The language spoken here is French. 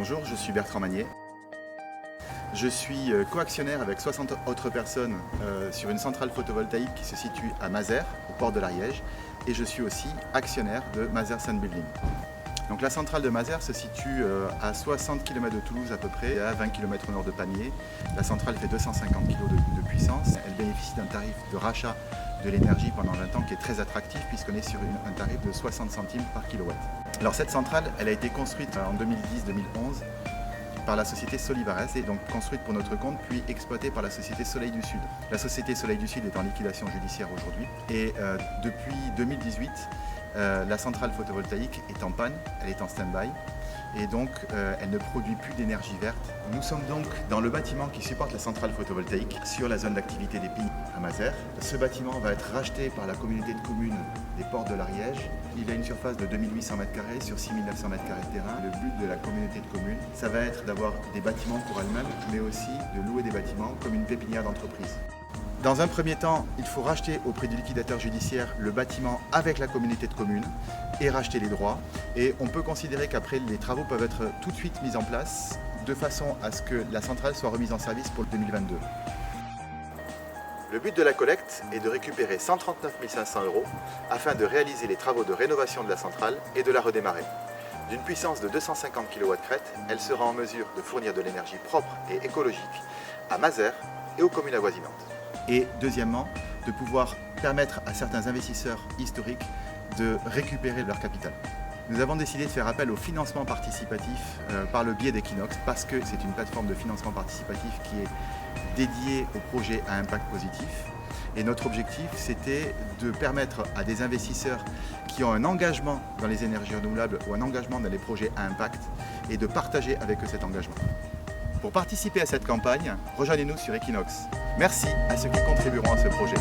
Bonjour, je suis Bertrand Magnier. Je suis coactionnaire avec 60 autres personnes sur une centrale photovoltaïque qui se situe à Mazères, au port de l'Ariège, et je suis aussi actionnaire de Mazères Sun Building. Donc la centrale de Mazères se situe à 60 km de Toulouse à peu près, à 20 km au nord de Pamiers. La centrale fait 250 kg de puissance. Elle bénéficie d'un tarif de rachat de l'énergie pendant 20 ans qui est très attractif puisqu'on est sur un tarif de 60 centimes par kilowatt. Alors cette centrale, elle a été construite en 2010-2011 par la société Solivares et donc construite pour notre compte puis exploitée par la société Soleil du Sud. La société Soleil du Sud est en liquidation judiciaire aujourd'hui et depuis 2018, la centrale photovoltaïque est en panne, elle est en stand-by et donc elle ne produit plus d'énergie verte. Nous sommes donc dans le bâtiment qui supporte la centrale photovoltaïque sur la zone d'activité des Pignes à Mazères. Ce bâtiment va être racheté par la communauté de communes des Ports de l'Ariège. Il a une surface de 2800 m² sur 6900 m² de terrain. Le but de la communauté de communes, ça va être d'avoir des bâtiments pour elle-même, mais aussi de louer des bâtiments comme une pépinière d'entreprise. Dans un premier temps, il faut racheter auprès du liquidateur judiciaire le bâtiment avec la communauté de communes et racheter les droits. Et on peut considérer qu'après, les travaux peuvent être tout de suite mis en place de façon à ce que la centrale soit remise en service pour le 2022. Le but de la collecte est de récupérer 139 500 € afin de réaliser les travaux de rénovation de la centrale et de la redémarrer. D'une puissance de 250 kW crête, elle sera en mesure de fournir de l'énergie propre et écologique à Mazères et aux communes avoisinantes. Et deuxièmement, de pouvoir permettre à certains investisseurs historiques de récupérer leur capital. Nous avons décidé de faire appel au financement participatif par le biais d'Equinox parce que c'est une plateforme de financement participatif qui est dédiée aux projets à impact positif. Et notre objectif, c'était de permettre à des investisseurs qui ont un engagement dans les énergies renouvelables ou un engagement dans les projets à impact et de partager avec eux cet engagement. Pour participer à cette campagne, rejoignez-nous sur Equinox. Merci à ceux qui contribueront à ce projet.